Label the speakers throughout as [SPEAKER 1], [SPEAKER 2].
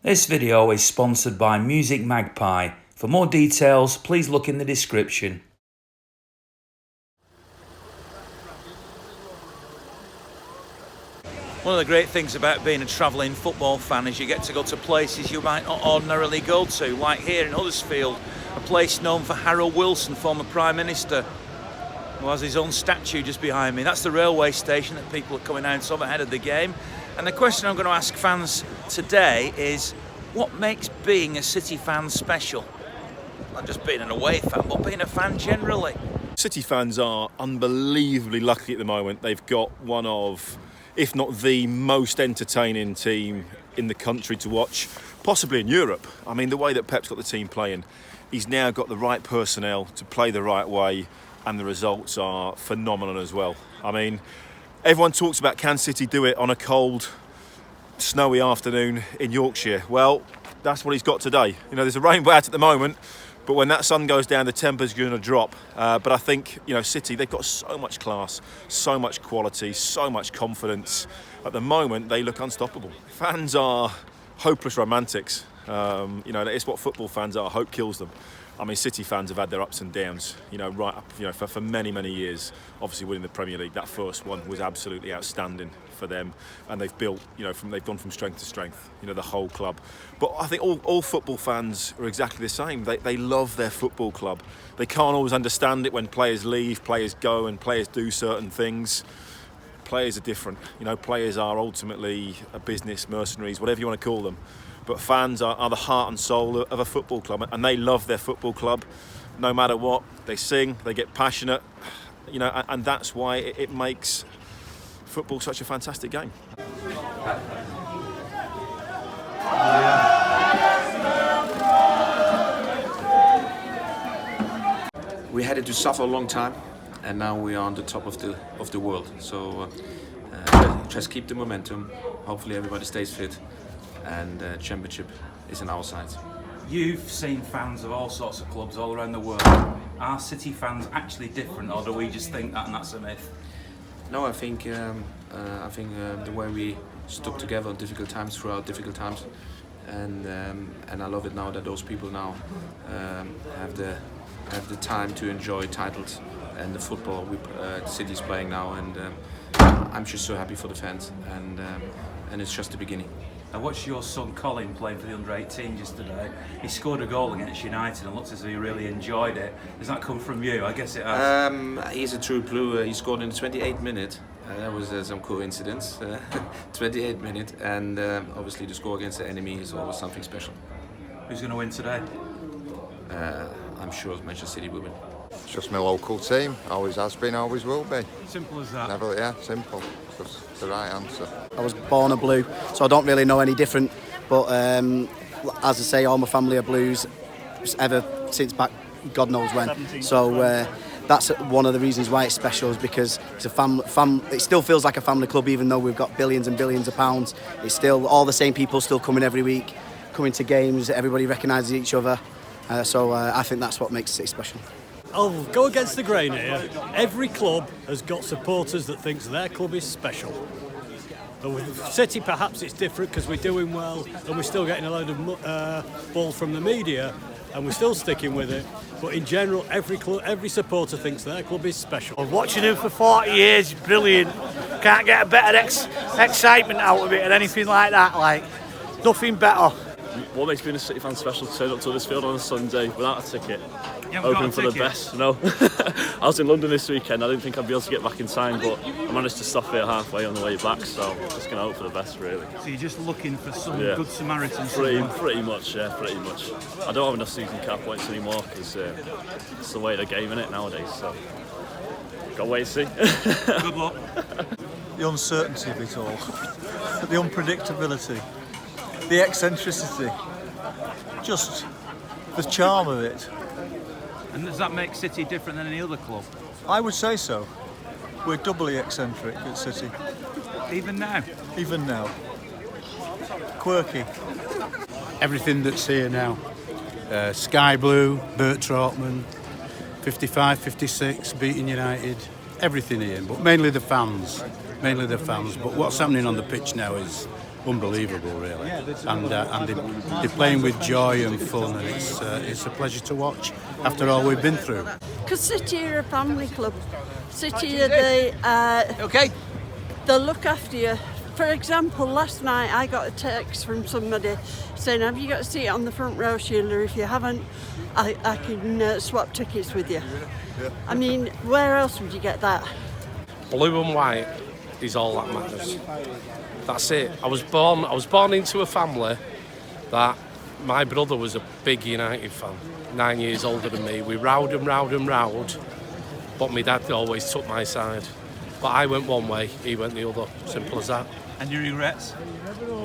[SPEAKER 1] This video is sponsored by Music Magpie. For more details, please look in the description.
[SPEAKER 2] One of the great things about being a travelling football fan is you get to go to places you might not ordinarily go to, like here in Huddersfield, a place known for Harold Wilson, former Prime Minister, who has his own statue just behind me. That's the railway station that people are coming out of ahead of the game. And the question I'm going to ask fans today is, what makes being a City fan special? Not just being an away fan, but being a fan generally.
[SPEAKER 3] City fans are unbelievably lucky at the moment. They've got one of, if not the most entertaining team in the country to watch, possibly in Europe. I mean, the way that Pep's got the team playing, he's now got the right personnel to play the right way, and the results are phenomenal as well. I mean, everyone talks about, can City do it on a cold, snowy afternoon in Yorkshire? Well, that's what he's got today. You know, there's a rainbow out at the moment, but when that sun goes down, the temperature's going to drop. But I think, you know, City, they've got so much class, so much quality, so much confidence. At the moment, they look unstoppable. Fans are hopeless romantics. You know, it's what football fans are. Hope kills them. I mean, City fans have had their ups and downs, you know, right up, you know, for many, many years. Obviously, winning the Premier League, that first one was absolutely outstanding for them, and they've built, you know, they've gone from strength to strength, you know, the whole club. But I think all football fans are exactly the same. They love their football club. They can't always understand it when players leave, players go, and players do certain things. Players are different, you know. Players are ultimately a business, mercenaries, whatever you want to call them. But fans are the heart and soul of a football club, and they love their football club no matter what. They sing, they get passionate, you know, and that's why it makes football such a fantastic game.
[SPEAKER 4] We had it to suffer a long time, and now we are on the top of the world. So just keep the momentum. Hopefully everybody stays fit, and championship is on our side.
[SPEAKER 1] You've seen fans of all sorts of clubs all around the world. Are City fans actually different, or do we just think that and that's a myth?
[SPEAKER 4] No, I think the way we stuck together in difficult times, throughout difficult times, and I love it now that those people now have the time to enjoy titles and the football the City's playing now, and I'm just so happy for the fans, and it's just the beginning.
[SPEAKER 1] I watched your son Colin playing for the under-18 yesterday. He scored a goal against United and looked as though he really enjoyed it. Does that come from you? I guess it has.
[SPEAKER 4] He's a true blue. He scored in the 28th minute. That was some coincidence. 28th minute, and obviously the score against the enemy is always something special.
[SPEAKER 1] Who's going to win today?
[SPEAKER 4] I'm sure Manchester City will win.
[SPEAKER 5] It's just my local team. Always has been, always will be.
[SPEAKER 1] Simple as that.
[SPEAKER 5] Never, yeah, simple. Just the right answer.
[SPEAKER 6] I was born a blue, so I don't really know any different. But as I say, all my family are blues ever since back God knows when. So that's one of the reasons why it's special, is because it's a it still feels like a family club, even though we've got billions and billions of pounds. It's still all the same people still coming every week, coming to games. Everybody recognises each other. So I think that's what makes it special.
[SPEAKER 7] I'll go against the grain here. Every club has got supporters that thinks their club is special. But with City, perhaps it's different because we're doing well and we're still getting a load of ball from the media, and we're still sticking with it. But in general, every supporter thinks their club is special.
[SPEAKER 8] Watching him for 40 years, brilliant. Can't get a better excitement out of it or anything like that. Like, nothing better.
[SPEAKER 9] What makes being a City fan special? To turn up to Huddersfield on a Sunday without a ticket, hoping for the best. No, I was in London this weekend. I didn't think I'd be able to get back in time, but I managed to stop here halfway on the way back. So just going to hope for the best, really.
[SPEAKER 1] So you're just looking for some good Samaritan?
[SPEAKER 9] Pretty much, yeah, pretty much. I don't have enough season card points anymore because it's the way of the game, isn't it, nowadays? So got to wait and see.
[SPEAKER 1] Good luck.
[SPEAKER 10] The uncertainty of it all, the unpredictability, the eccentricity, just the charm of it.
[SPEAKER 1] And does that make City different than any other club?
[SPEAKER 10] I would say so. We're doubly eccentric at City.
[SPEAKER 1] Even now?
[SPEAKER 10] Even now. Quirky.
[SPEAKER 11] Everything that's here now. Sky Blue, Bert Trautmann, 55, 56, beating United. Everything here, but mainly the fans. But what's happening on the pitch now is unbelievable, really. And they're playing with joy and fun, and it's a pleasure to watch after all we've been through.
[SPEAKER 12] Because City are a family club. City, they look after you. For example, last night I got a text from somebody saying, have you got a seat on the front row, Sheila? If you haven't, I can swap tickets with you. I mean, where else would you get that?
[SPEAKER 13] Blue and white is all that matters. That's it. I was born into a family that my brother was a big United fan, 9 years older than me. We rowed and rowed and rowed, but my dad always took my side. But I went one way, he went the other. Simple as that.
[SPEAKER 1] And your regrets?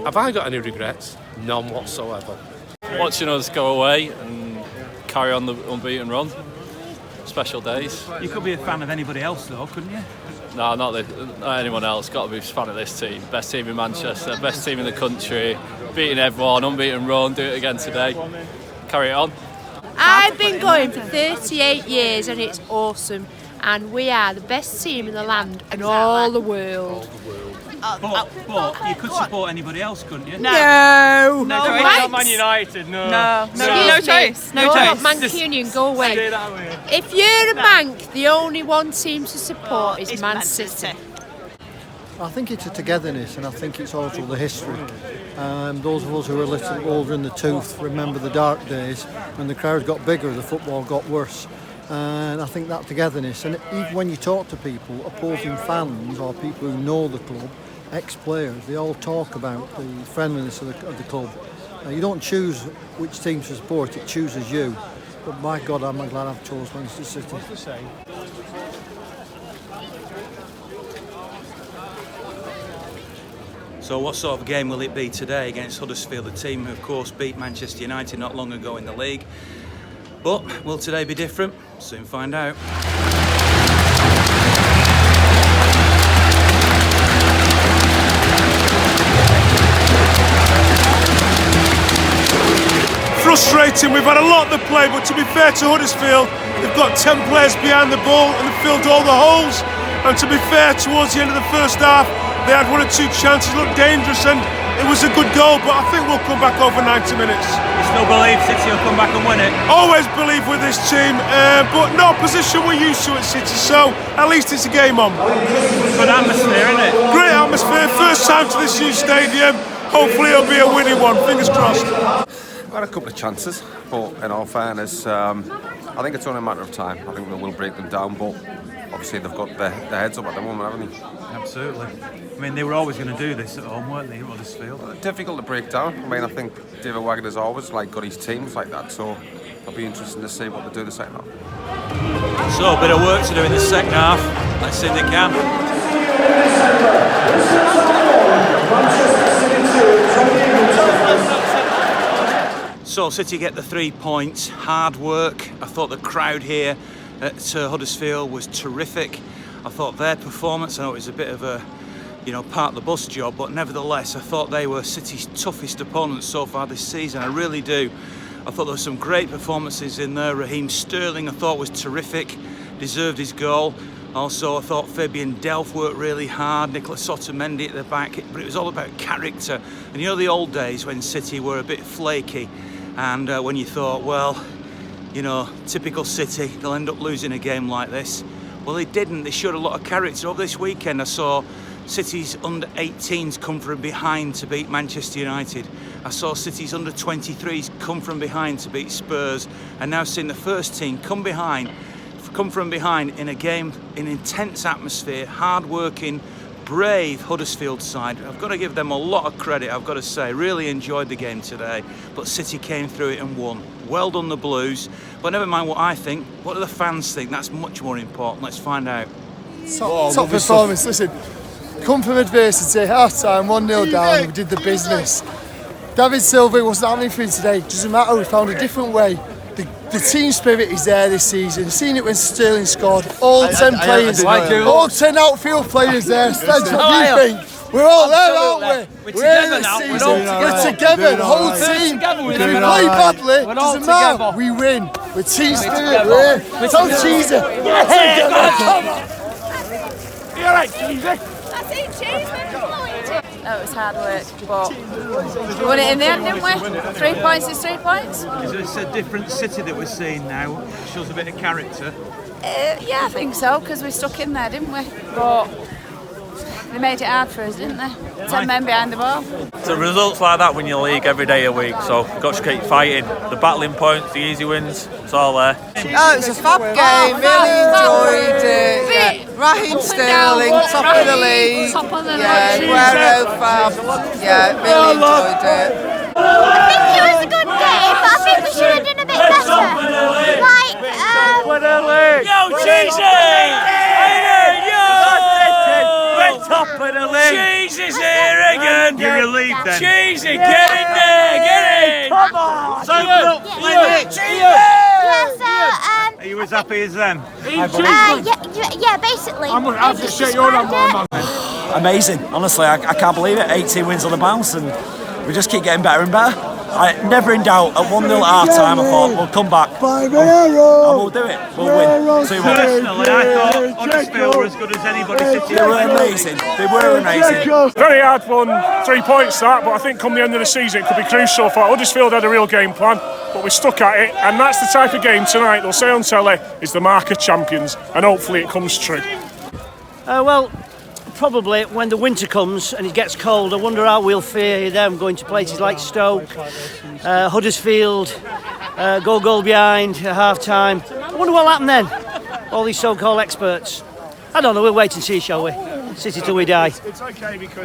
[SPEAKER 13] Have I got any regrets? None whatsoever.
[SPEAKER 9] Watching us go away and carry on the unbeaten run. Special days.
[SPEAKER 1] You could be a fan of anybody else though, couldn't you?
[SPEAKER 9] No, not anyone else. Got to be a fan of this team. Best team in Manchester, best team in the country. Beating everyone, unbeaten run, do it again today. Carry it on.
[SPEAKER 14] I've been going for 38 years and it's awesome. And we are the best team in the land and all the world.
[SPEAKER 1] But you could support anybody else, couldn't you?
[SPEAKER 14] No.
[SPEAKER 9] Not Man United, no.
[SPEAKER 14] No choice. No choice. Mancunian, go away. If you're a Manc, the only one team to support is Man City.
[SPEAKER 10] I think it's a togetherness, and I think it's also the history. Those of us who are a little older in the tooth remember the dark days when the crowd got bigger, the football got worse. And I think that togetherness, and even when you talk to people, opposing fans or people who know the club, ex-players, they all talk about the friendliness of the club. You don't choose which team to support, it chooses you. But my God, I'm glad I've chosen Manchester City.
[SPEAKER 2] So what sort of game will it be today against Huddersfield, a team who of course beat Manchester United not long ago in the league? But will today be different? Soon find out.
[SPEAKER 15] Frustrating, we've had a lot to play, but to be fair to Huddersfield, they've got 10 players behind the ball and they've filled all the holes. And to be fair, towards the end of the first half, they had one or two chances, looked dangerous, and it was a good goal, but I think we'll come back over 90 minutes.
[SPEAKER 1] You still believe City will come back and win it?
[SPEAKER 15] Always believe with this team, but no position we're used to at City, so at least it's a game on.
[SPEAKER 1] Good atmosphere, isn't it?
[SPEAKER 15] Great atmosphere, first time to this new stadium. Hopefully it'll be a winning one, fingers crossed.
[SPEAKER 16] We've had a couple of chances, but in all fairness, I think it's only a matter of time. I think we will break them down, but obviously they've got their heads up at the moment, haven't they?
[SPEAKER 1] Absolutely. I mean, they were always going to do this at home, weren't they, at Huddersfield?
[SPEAKER 16] Difficult to break down. I mean, I think David Wagner's always got his teams like that, so it'll be interesting to see what they do the second half.
[SPEAKER 2] So a bit of work to do in the second half. Let's see if they can. So City get the 3 points. Hard work. I thought the crowd here at Huddersfield was terrific. I thought their performance, I know it was a bit of a, part of the bus job, but nevertheless, I thought they were City's toughest opponents so far this season. I really do. I thought there were some great performances in there. Raheem Sterling, I thought, was terrific, deserved his goal. Also, I thought Fabian Delph worked really hard, Nicolas Otamendi at the back, but it was all about character. And the old days when City were a bit flaky, and when you thought, well, typical City, they'll end up losing a game like this. Well, they didn't. They showed a lot of character. Over this weekend, I saw City's under-18s come from behind to beat Manchester United. I saw City's under-23s come from behind to beat Spurs. And now seeing the first team come from behind in a game, in intense atmosphere, hard-working, brave Huddersfield side. I've got to give them a lot of credit, I've got to say. Really enjoyed the game today, but City came through it and won. Well done, the Blues. But never mind what I think, what do the fans think? That's much more important. Let's find out.
[SPEAKER 17] Top performance. Listen, come from adversity, half time, 1-0 down, and we did the business. David Silva wasn't happening for him today. Doesn't matter, we found a different way. The team spirit is there this season. Seen it when Sterling scored. All 10 players, all 10 outfield players there. That's what you think. We're all there, aren't we? We're in this season. We're together, the whole team. If we play badly, it doesn't matter. We win. We're team spirit. We're so cheesy.
[SPEAKER 18] You're right, Cheesy. That's Ian Cheeseman. No, it was hard work, but we won it in the end, didn't we? 3 points is 3 points.
[SPEAKER 2] Is this a different City that we're seeing now? It shows a bit of character.
[SPEAKER 18] Yeah, I think so, because we stuck in there, didn't we? But they made it hard for us, didn't they? 10 men behind the ball.
[SPEAKER 19] So results like that win your league every day of the week, so you've got to keep fighting. The battling points, the easy wins, it's all there.
[SPEAKER 20] Oh, it's a fab game, really enjoyed it. Yeah. Raheem Sterling, top of the league. Yeah, Guerrero, fab. Yeah, really enjoyed it.
[SPEAKER 21] I think it was a good game, but I think we should have done a bit better.
[SPEAKER 2] Yo, Cheesy! Top of the league. Cheesy's here again. You're relieved then. Cheesy, get in there, get in. Come on. Are you as happy as them?
[SPEAKER 21] Yeah, basically.
[SPEAKER 15] I'll just shake your hand, man.
[SPEAKER 22] Amazing, honestly, I can't believe it. 18 wins on the bounce, and we just keep getting better and better. Never in doubt. At 1-0 at half time, I thought we'll come back and we'll do it. We'll win 2-1.
[SPEAKER 2] Personally, I thought Huddersfield were as good as anybody sitting.
[SPEAKER 22] They were amazing. They were amazing.
[SPEAKER 15] Very hard won, 3 points that, but I think come the end of the season it could be crucial. For Huddersfield had a real game plan, but we stuck at it, and that's the type of game tonight they'll say on telly is the mark of champions, and hopefully it comes true.
[SPEAKER 23] Well, probably when the winter comes and it gets cold, I wonder how we'll fare them going to places like Stoke, Huddersfield, goal behind at half time. I wonder what'll happen then. All these so-called experts. I don't know, we'll wait and see, shall we? City till we die.
[SPEAKER 15] It's okay because